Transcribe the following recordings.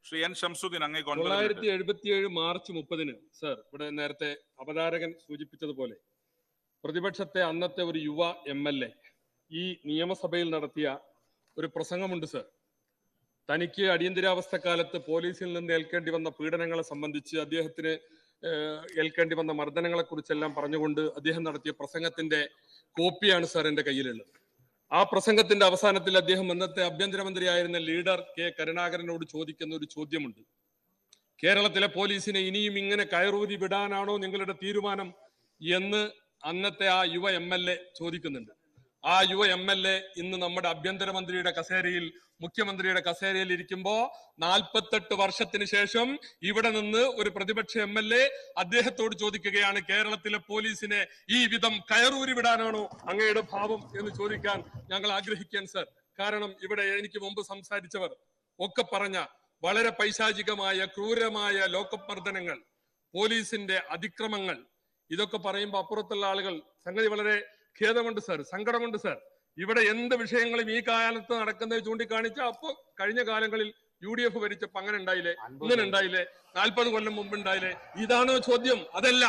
Shri N Shamsuddin അങ്ങേ 1977 March 30-ന് sir, ഇവിടെ നേരത്തെ അവതാരകൻ സൂചിപ്പിച്ചതുപോലെ പ്രതിപക്ഷത്തെ അന്നത്തെ ഒരു യുവ MLA ഈ നിയമസഭയിൽ നടത്തിയ ഒരു പ്രസംഗമുണ്ട് സർ. തനിക്ക് അടിയന്തരാവസ്ഥക്കാലത്ത് പോലീസിൽ നിന്ന് ഏൽക്കേണ്ടി വന്ന പീഡനങ്ങളെ സംബന്ധിച്ച്, അദ്ദേഹത്തിന് ഏൽക്കേണ്ടി വന്ന മർദ്ദനങ്ങളെ കുറിച്ചെല്ലാം പറഞ്ഞുകൊണ്ട് അദ്ദേഹം നടത്തിയ പ്രസംഗത്തിന്റെ കോപ്പിയാണ് സർ എന്റെ കയ്യിലുള്ളത്. ആ പ്രസംഗത്തിന്റെ അവസാനത്തിൽ അദ്ദേഹം അന്നത്തെ ആഭ്യന്തരമന്ത്രിയായിരുന്ന ലീഡർ കെ കരുണാകരനോട് ചോദിക്കുന്ന ഒരു ചോദ്യമുണ്ട്. കേരളത്തിലെ പോലീസിനെ ഇനിയും ഇങ്ങനെ കയറൂരി വിടാനാണോ നിങ്ങളുടെ തീരുമാനം എന്ന് അന്നത്തെ ആ യുവ MLA ചോദിക്കുന്നുണ്ട്. ആ യുവ MLA ഇന്ന് നമ്മുടെ ആഭ്യന്തരമന്ത്രിയുടെ കസേരയിൽ, മുഖ്യമന്ത്രിയുടെ കസേരയിൽ ഇരിക്കുമ്പോ 48 വർഷത്തിന് ശേഷം ഇവിടെ നിന്ന് ഒരു പ്രതിപക്ഷ MLA അദ്ദേഹത്തോട് ചോദിക്കുകയാണ്, കേരളത്തിലെ പോലീസിനെ ഈ വിധം കയറൂരി വിടാനാണോ അങ്ങയുടെ ഭാവം എന്ന് ചോദിക്കാൻ ഞങ്ങൾ ആഗ്രഹിക്കാൻ സർ. കാരണം ഇവിടെ എനിക്ക് മുമ്പ് സംസാരിച്ചവർ ഒക്കെ പറഞ്ഞ വളരെ പൈശാചികമായ ക്രൂരമായ ലോക്കപ്പ് മർദ്ദനങ്ങൾ, പോലീസിന്റെ അതിക്രമങ്ങൾ, ഇതൊക്കെ പറയുമ്പോൾ അപ്പുറത്തുള്ള ആളുകൾ സംഗതി വളരെ ഖേദമുണ്ട് സർ, സങ്കടമുണ്ട് സർ. ഇവിടെ എന്ത് വിഷയങ്ങളും ഈ കാലത്ത് നടക്കുന്നത് ചൂണ്ടിക്കാണിച്ച അപ്പോ കഴിഞ്ഞ കാലങ്ങളിൽ UDF ഭരിച്ചപ്പോ അങ്ങനെ ഉണ്ടായില്ലേ, ഇങ്ങനെ ഉണ്ടായില്ലേ, 40 കൊല്ലം മുമ്പ് ഉണ്ടായില്ലേ? ഇതാണോ ചോദ്യം? അതല്ല.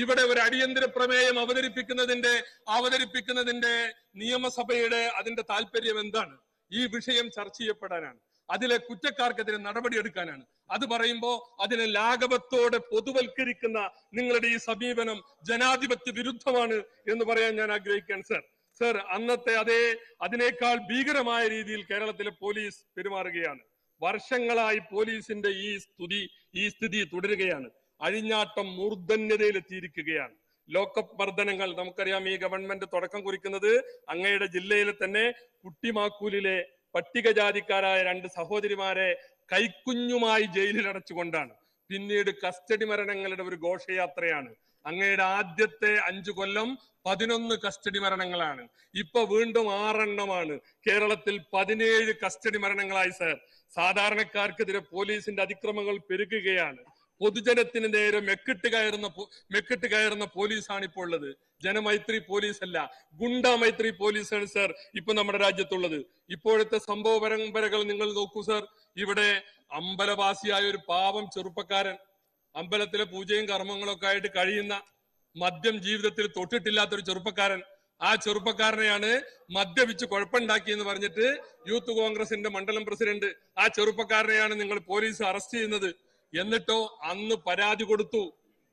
ഇവിടെ ഒരു അടിയന്തര പ്രമേയം അവതരിപ്പിക്കുന്നതിന്റെ നിയമസഭയുടെ അതിന്റെ താല്പര്യം എന്താണ്? ഈ വിഷയം ചർച്ച ചെയ്യപ്പെടാനാണ്, അതിലെ കുറ്റക്കാർക്കെതിരെ നടപടിയെടുക്കാനാണ്. അത് പറയുമ്പോ അതിനെ ലാഘവത്തോടെ പൊതുവൽക്കരിക്കുന്ന നിങ്ങളുടെ ഈ സമീപനം ജനാധിപത്യ വിരുദ്ധമാണ് എന്ന് പറയാൻ ഞാൻ ആഗ്രഹിക്കാൻ സർ. സർ, അന്നത്തെ അതിനേക്കാൾ ഭീകരമായ രീതിയിൽ കേരളത്തിലെ പോലീസ് പെരുമാറുകയാണ്. വർഷങ്ങളായി പോലീസിന്റെ ഈ സ്ഥിതി തുടരുകയാണ്. അഴിഞ്ഞാട്ടം മൂർധന്യതയിലെത്തിയിരിക്കുകയാണ്. ലോക്കപ്പ് മർദ്ദനങ്ങൾ നമുക്കറിയാം. ഈ ഗവൺമെന്റ് തുടക്കം കുറിക്കുന്നത് അങ്ങയുടെ ജില്ലയിലെ തന്നെ കുട്ടിമാക്കൂലിലെ പട്ടികജാതിക്കാരായ 2 സഹോദരിമാരെ കൈക്കുഞ്ഞുമായി ജയിലിൽ അടച്ചുകൊണ്ടാണ്. പിന്നീട് കസ്റ്റഡി മരണങ്ങളുടെ ഒരു ഘോഷയാത്രയാണ്. അങ്ങയുടെ ആദ്യത്തെ 5 കൊല്ലം 11 കസ്റ്റഡി മരണങ്ങളാണ്. ഇപ്പൊ വീണ്ടും 6 എണ്ണമാണ്. കേരളത്തിൽ 17 കസ്റ്റഡി മരണങ്ങളായി സർ. സാധാരണക്കാർക്കെതിരെ പോലീസിന്റെ അതിക്രമങ്ങൾ പെരുകുകയാണ്. പൊതുജനത്തിന് നേരെ മെക്കിട്ട് കയറുന്ന പോലീസാണ് ഇപ്പോൾ ഉള്ളത്. ജനമൈത്രി പോലീസ് അല്ല, ഗുണ്ടാ മൈത്രി പോലീസാണ് സർ ഇപ്പൊ നമ്മുടെ രാജ്യത്തുള്ളത്. ഇപ്പോഴത്തെ സംഭവ പരമ്പരകൾ നിങ്ങൾ നോക്കൂ സർ. ഇവിടെ അമ്പലവാസിയായ ഒരു പാവം ചെറുപ്പക്കാരൻ, അമ്പലത്തിലെ പൂജയും കർമ്മങ്ങളൊക്കെ ആയിട്ട് കഴിയുന്ന, മദ്യം ജീവിതത്തിൽ തൊട്ടിട്ടില്ലാത്തൊരു ചെറുപ്പക്കാരൻ, ആ ചെറുപ്പക്കാരനെയാണ് മദ്യപിച്ച് കുഴപ്പമുണ്ടാക്കിയെന്ന് പറഞ്ഞിട്ട് യൂത്ത് കോൺഗ്രസിന്റെ മണ്ഡലം പ്രസിഡന്റ്, ആ ചെറുപ്പക്കാരനെയാണ് നിങ്ങൾ പോലീസ് അറസ്റ്റ് ചെയ്യുന്നത്. എന്നിട്ടോ അന്ന് പരാതി കൊടുത്തു,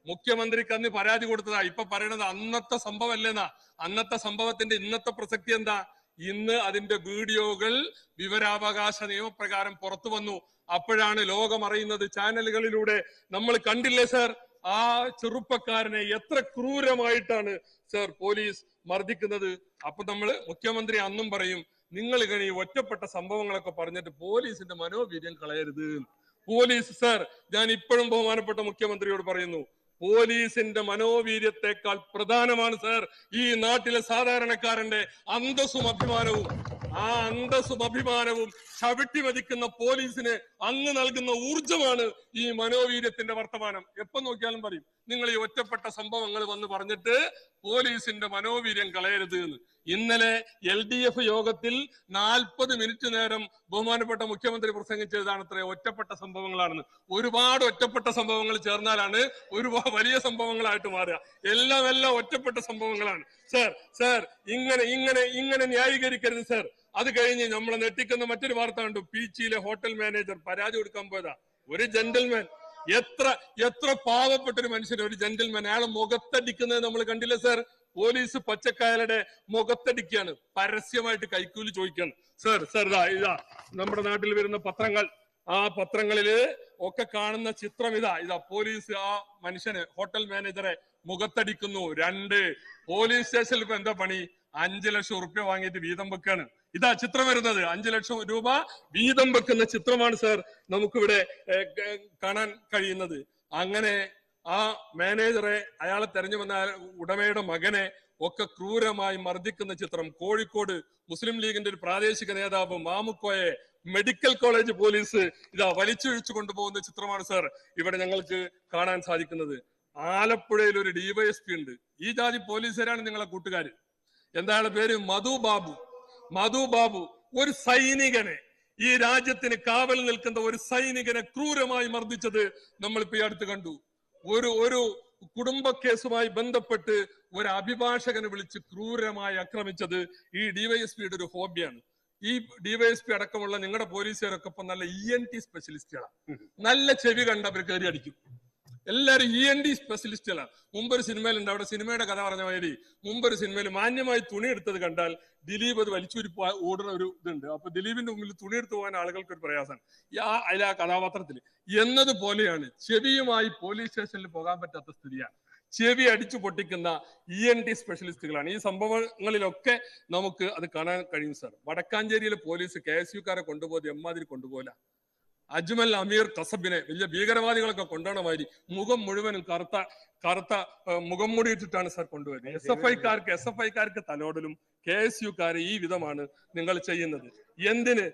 മുഖ്യമന്ത്രിക്ക് അന്ന് പരാതി കൊടുത്തതാ. ഇപ്പൊ പറയണത് അന്നത്തെ സംഭവം അല്ലേന്നാ. അന്നത്തെ സംഭവത്തിന്റെ ഇന്നത്തെ പ്രസക്തി എന്താ? ഇന്ന് അതിന്റെ വീഡിയോകൾ വിവരാവകാശ നിയമപ്രകാരം പുറത്തു വന്നു. അപ്പോഴാണ് ലോകം അറിയുന്നത്, ചാനലുകളിലൂടെ. നമ്മൾ കണ്ടില്ലേ സർ ആ ചെറുപ്പക്കാരനെ എത്ര ക്രൂരമായിട്ടാണ് സർ പോലീസ് മർദ്ദിക്കുന്നത്. അപ്പൊ മുഖ്യമന്ത്രി അന്നും പറയും, നിങ്ങൾ ഇങ്ങനെ ഈ ഒറ്റപ്പെട്ട സംഭവങ്ങളൊക്കെ പറഞ്ഞിട്ട് പോലീസിന്റെ മനോവീര്യം കളയരുത്. പോലീസ് സർ, ഞാൻ ഇപ്പോഴും ബഹുമാനപ്പെട്ട മുഖ്യമന്ത്രിയോട് പറയുന്നു, പോലീസിന്റെ മനോവീര്യത്തെക്കാൾ പ്രധാനമാണ് സർ ഈ നാട്ടിലെ സാധാരണക്കാരന്റെ അന്തസ്സും അഭിമാനവും. ആ അന്തസ്സും അഭിമാനവും ചവിട്ടി മതിക്കുന്ന പോലീസിന് അങ്ങ് നൽകുന്ന ഊർജമാണ് ഈ മനോവീര്യത്തിന്റെ വർത്തമാനം. എപ്പോ നോക്കിയാലും പറയും, നിങ്ങൾ ഈ ഒറ്റപ്പെട്ട സംഭവങ്ങൾ വന്ന് പറഞ്ഞിട്ട് പോലീസിന്റെ മനോവീര്യം കളയരുത് എന്ന്. ഇന്നലെ LDF യോഗത്തിൽ 40 മിനിറ്റ് നേരം ബഹുമാനപ്പെട്ട മുഖ്യമന്ത്രി പ്രസംഗിച്ചതാണ് അത്ര ഒറ്റപ്പെട്ട സംഭവങ്ങളാണെന്ന്. ഒരുപാട് ഒറ്റപ്പെട്ട സംഭവങ്ങൾ ചേർന്നാലാണ് ഒരുപാട് വലിയ സംഭവങ്ങളായിട്ട് മാറുക. എല്ലാം ഒറ്റപ്പെട്ട സംഭവങ്ങളാണ് സർ. ഇങ്ങനെ ന്യായീകരിക്കരുത് സർ. അത് കഴിഞ്ഞ് നമ്മളെ നെട്ടിക്കുന്ന മറ്റൊരു വാർത്ത കണ്ടു. പീച്ചിയിലെ ഹോട്ടൽ മാനേജർ പരാതി കൊടുക്കാൻ പോയതാ. ഒരു ജെന്റിൽമാൻ, എത്ര പാവപ്പെട്ട ഒരു മനുഷ്യൻ, ഒരു ജെന്റിൽമാൻ, അയാളെ മുഖത്തടിക്കുന്നത് നമ്മൾ കണ്ടില്ല സർ. പോലീസ് പച്ചക്കായലുടെ മുഖത്തടിക്കുകയാണ്, പരസ്യമായിട്ട് കൈക്കൂലി ചോദിക്കുകയാണ് സർ. ഇതാ നമ്മുടെ നാട്ടിൽ വരുന്ന പത്രങ്ങൾ, ആ പത്രങ്ങളില് ഒക്കെ കാണുന്ന ചിത്രം ഇതാ. പോലീസ് ആ മനുഷ്യന്, ഹോട്ടൽ മാനേജറെ മുഖത്തടിക്കുന്നു. 2 പോലീസ് സ്റ്റേഷനിൽ ഇപ്പൊ എന്താ പണി? 5 ലക്ഷം റുപ്യ വാങ്ങിയിട്ട് വീതം വെക്കാണ്. ഇതാ ചിത്രം വരുന്നത്. 5 ലക്ഷം രൂപ വീതം വെക്കുന്ന ചിത്രമാണ് സർ നമുക്കിവിടെ കാണാൻ കഴിയുന്നത്. അങ്ങനെ ആ മാനേജറെ, അയാളെ തെരഞ്ഞു വന്ന ഉടമയുടെ മകനെ ഒക്കെ ക്രൂരമായി മർദ്ദിക്കുന്ന ചിത്രം. കോഴിക്കോട് മുസ്ലിം ലീഗിന്റെ ഒരു പ്രാദേശിക നേതാവ് മാമുക്കോയെ മെഡിക്കൽ കോളേജ് പോലീസ് വലിച്ചിഴിച്ചു കൊണ്ടുപോകുന്ന ചിത്രമാണ് സർ ഇവിടെ ഞങ്ങൾക്ക് കാണാൻ സാധിക്കുന്നത്. ആലപ്പുഴയിൽ ഒരു DYSP ഉണ്ട്. ഈ ജാതി പോലീസുകാരാണ് നിങ്ങളെ കൂട്ടുകാര്. എന്താണ് പേര്? മധു ബാബു. ഒരു സൈനികനെ ഈ രാജ്യത്തിന് കാവൽ നിൽക്കുന്ന ഒരു സൈനികനെ ക്രൂരമായി മർദ്ദിച്ചത് നമ്മളിപ്പോ ഈ അടുത്ത് കണ്ടു. ഒരു കുടുംബ കേസുമായി ബന്ധപ്പെട്ട് ഒരു അഭിഭാഷകനെ വിളിച്ച് ക്രൂരമായി ആക്രമിച്ചത് ഈ ഡിവൈഎസ്പിയുടെ ഒരു ഹോബിയാണ്. ഈ ഡിവൈഎസ്പി അടക്കമുള്ള നിങ്ങളുടെ പോലീസുകാരൊക്കെ ഇപ്പൊ നല്ല ENT സ്പെഷ്യലിസ്റ്റുകളാണ്. നല്ല ചെവി കണ്ടവർ കയറി അടിക്കും. എല്ലാവരും ENT സ്പെഷ്യലിസ്റ്റുകളാണ്. മുമ്പൊരു സിനിമയിലുണ്ട്, അവിടെ സിനിമയുടെ കഥ പറഞ്ഞ മാതിരി മുമ്പൊരു സിനിമയിൽ മാന്യമായി തുണി എടുത്തത് കണ്ടാൽ ദിലീപ് അത് വലിച്ചൂരി ഓടുന്ന ഒരു ഇതുണ്ട്. അപ്പൊ ദിലീപിന്റെ മുമ്പിൽ തുണി എടുത്തു പോകാൻ ആളുകൾക്ക് ഒരു പ്രയാസമാണ് അതിലെ ആ കഥാപാത്രത്തിൽ. എന്നതുപോലെയാണ് ചെവിയുമായി പോലീസ് സ്റ്റേഷനിൽ പോകാൻ പറ്റാത്ത സ്ഥിതിയാണ്. ചെവി അടിച്ചു പൊട്ടിക്കുന്ന ENT സ്പെഷ്യലിസ്റ്റുകളാണ്. ഈ സംഭവങ്ങളിലൊക്കെ നമുക്ക് അത് കാണാൻ കഴിയും സാർ. വടക്കാഞ്ചേരിയിലെ പോലീസ് KSUക്കാരെ കൊണ്ടുപോയത് എമ്മാതിരി കൊണ്ടുപോല. അജ്മൽ അമീർ കസബിനെ വലിയ ഭീകരവാദികളൊക്കെ കൊണ്ടുപോണ മാതിരി മുഖം മുഴുവനും കറുത്ത മുഖം മൂടിയിട്ടിട്ടാണ് സാർ കൊണ്ടുപോയത്. SFIക്കാർക്ക് തലോടലും KSUക്കാർ ഈ വിധമാണ് നിങ്ങൾ ചെയ്യുന്നത്. എന്തിന്?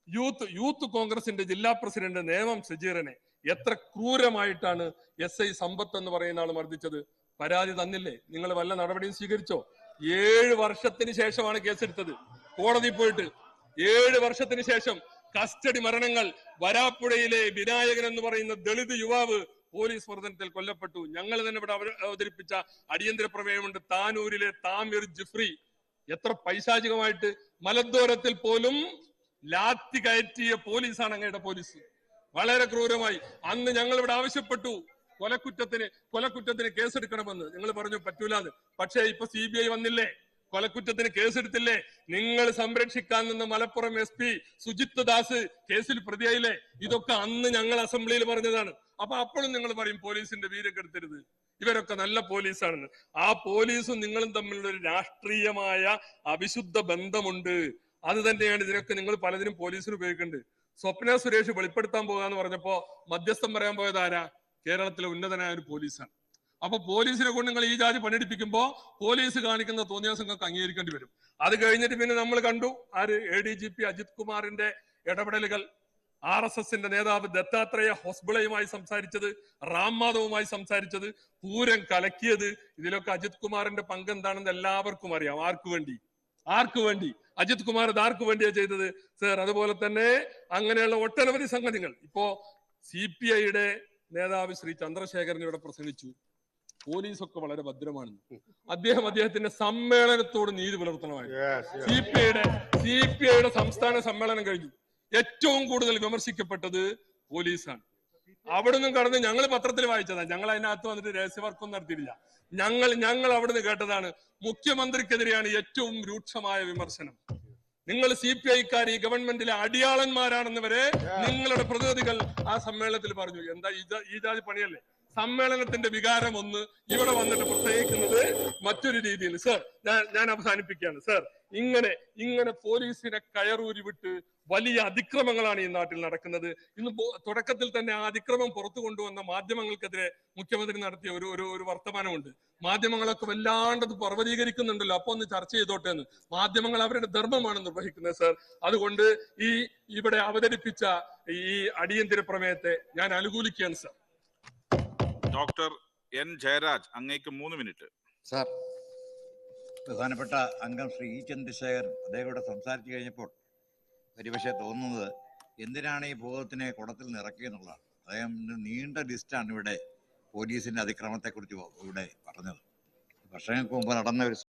യൂത്ത് കോൺഗ്രസിന്റെ ജില്ലാ പ്രസിഡന്റ് നേമം സജീറിനെ എത്ര ക്രൂരമായിട്ടാണ് SI സമ്പത്ത് എന്ന് പറയുന്ന ആൾ മർദ്ദിച്ചത്. പരാതി തന്നില്ലേ? നിങ്ങൾ വല്ല നടപടിയും സ്വീകരിച്ചോ? 7 വർഷത്തിന് ശേഷമാണ് കേസെടുത്തത്. കോടതി പോയിട്ട് 7 വർഷത്തിന് ശേഷം കസ്റ്റഡി മരണങ്ങൾ. വരാപ്പുഴയിലെ വിനായകൻ എന്ന് പറയുന്ന ദളിത് യുവാവ് പോലീസ് മർദ്ദനത്തിൽ കൊല്ലപ്പെട്ടു. ഞങ്ങൾ തന്നെ ഇവിടെ അവതരിപ്പിച്ച അടിയന്തര പ്രമേയമുണ്ട്. താനൂരിലെ താമിർ ജിഫ്രി എത്ര പൈശാചികമായിട്ട് മലദ്വാരത്തിൽ പോലും ലാത്തി കയറ്റിയ പോലീസാണ് അങ്ങയുടെ പോലീസ്. വളരെ ക്രൂരമായി. അന്ന് ഞങ്ങൾ ഇവിടെ ആവശ്യപ്പെട്ടു കൊലക്കുറ്റത്തിന് കേസെടുക്കണമെന്ന്. നിങ്ങൾ പറഞ്ഞു പറ്റൂലാന്ന്. പക്ഷേ ഇപ്പൊ CBI വന്നില്ലേ? കൊലക്കുറ്റത്തിന് കേസെടുത്തില്ലേ? നിങ്ങൾ സംരക്ഷിക്കാൻ നിന്ന് മലപ്പുറം SP സുജിത് ദാസ് കേസിൽ പ്രതിയായില്ലേ? ഇതൊക്കെ അന്ന് ഞങ്ങൾ അസംബ്ലിയിൽ പറഞ്ഞതാണ്. അപ്പൊ അപ്പോഴും നിങ്ങൾ പറയും പോലീസിന്റെ വീര്യം കെടുത്തരുത്, ഇവരൊക്കെ നല്ല പോലീസാണെന്ന്. ആ പോലീസും നിങ്ങളും തമ്മിലുള്ള ഒരു രാഷ്ട്രീയമായ അവിശുദ്ധ ബന്ധമുണ്ട്. അത് തന്നെയാണ് ഇതിനൊക്കെ നിങ്ങൾ പലതിനും പോലീസിന് ഉപയോഗിക്കുന്നുണ്ട്. സ്വപ്ന സുരേഷ് വെളിപ്പെടുത്താൻ പോകാന്ന് പറഞ്ഞപ്പോ മധ്യസ്ഥം പറയാൻ പോയത് ആരാ? കേരളത്തിലെ ഉന്നതനായ ഒരു പോലീസാണ്. അപ്പൊ പോലീസിനെ കൊണ്ട് നിങ്ങൾ ഈ ജാതി പണിയെടുപ്പിക്കുമ്പോ പോലീസ് കാണിക്കുന്ന തോന്നിയാസങ്ങൾക്ക് അംഗീകരിക്കേണ്ടി വരും. അത് കഴിഞ്ഞിട്ട് പിന്നെ നമ്മൾ കണ്ടു ADGP അജിത് കുമാറിന്റെ ഇടപെടലുകൾ. RSSന്റെ നേതാവ് ദത്താത്രേയ ഹൊസ്ബിളയുമായി സംസാരിച്ചത്, റാം മാധവുമായി സംസാരിച്ചത്, പൂരം കലക്കിയത്. ഇതിലൊക്കെ അജിത് കുമാറിന്റെ പങ്ക് എന്താണെന്ന് എല്ലാവർക്കും അറിയാം. ആർക്കു വേണ്ടി അജിത് കുമാർ ഇത് ആർക്കു വേണ്ടിയാ ചെയ്തത് സർ? അതുപോലെ തന്നെ അങ്ങനെയുള്ള ഒട്ടനവധി സംഗതികൾ. ഇപ്പോ CPIയുടെ നേതാവ് ശ്രീ ചന്ദ്രശേഖരൻ ഇവിടെ പ്രസംഗിച്ചു. പോലീസൊക്കെ വളരെ ഭദ്രമാണെന്ന്. അദ്ദേഹത്തിന്റെ സമ്മേളനത്തോട് നീതി പുലർത്തണമായിരുന്നു. CPIയുടെ സംസ്ഥാന സമ്മേളനം കഴിഞ്ഞു. ഏറ്റവും കൂടുതൽ വിമർശിക്കപ്പെട്ടത് പോലീസാണ്. അവിടെ നിന്നും കടന്ന് ഞങ്ങൾ പത്രത്തിൽ വായിച്ചതാണ്. ഞങ്ങൾ അതിനകത്ത് വന്നിട്ട് രഹസ്യവർക്കൊന്നും നടത്തിയിട്ടില്ല. ഞങ്ങൾ അവിടുന്ന് കേട്ടതാണ്. മുഖ്യമന്ത്രിക്കെതിരെയാണ് ഏറ്റവും രൂക്ഷമായ വിമർശനം. നിങ്ങൾ CPIക്കാർ ഈ ഗവൺമെന്റിലെ അടിയാളന്മാരാണെന്ന് വരെ നിങ്ങളുടെ പ്രതിനിധികൾ ആ സമ്മേളനത്തിൽ പറഞ്ഞു. എന്താ ഈ ജാതി പണിയല്ലേ? സമ്മേളനത്തിന്റെ വികാരം ഒന്ന്, ഇവിടെ വന്നിട്ട് പ്രസംഗിക്കുന്നത് മറ്റൊരു രീതിയിൽ. സർ, ഞാൻ അവസാനിപ്പിക്കുകയാണ്. സർ, ഇങ്ങനെ പോലീസിനെ കയറൂരി വിട്ട് വലിയ അതിക്രമങ്ങളാണ് ഈ നാട്ടിൽ നടക്കുന്നത്. ഇന്ന് തുടക്കത്തിൽ തന്നെ ആ അതിക്രമം പുറത്തു കൊണ്ടുവന്ന മാധ്യമങ്ങൾക്കെതിരെ മുഖ്യമന്ത്രി നടത്തിയ ഒരു വർത്തമാനമുണ്ട്. മാധ്യമങ്ങളൊക്കെ വല്ലാണ്ടത് പർവ്വതീകരിക്കുന്നുണ്ടല്ലോ, അപ്പൊ ഒന്ന് ചർച്ച ചെയ്തോട്ടെ എന്ന്. മാധ്യമങ്ങൾ അവരുടെ ധർമ്മമാണ് നിർവഹിക്കുന്നത് സർ. അതുകൊണ്ട് ഇവിടെ അവതരിപ്പിച്ച ഈ അടിയന്തര പ്രമേയത്തെ ഞാൻ അനുകൂലിക്കുകയാണ് സർ. Doctor N. ജയരാജ്, അങ്ങേക്ക് 3 മിനിറ്റ്. സാർ, ബഹുമാനപ്പെട്ട അംഗം ശ്രീ ചന്ദ്രശേഖർ അദ്ദേഹം ഇവിടെ സംസാരിച്ചു കഴിഞ്ഞപ്പോൾ ഒരുപക്ഷെ തോന്നുന്നത് എന്തിനാണ് ഈ ഭൂതത്തിനെ കുടത്തിൽ നിറക്കിയെന്നുള്ളതാണ്. അദ്ദേഹം നീണ്ട ലിസ്റ്റാണ് ഇവിടെ പോലീസിന്റെ അതിക്രമത്തെക്കുറിച്ച് ഇവിടെ പറഞ്ഞത്. വർഷങ്ങൾക്ക് മുമ്പ് നടന്ന ഒരു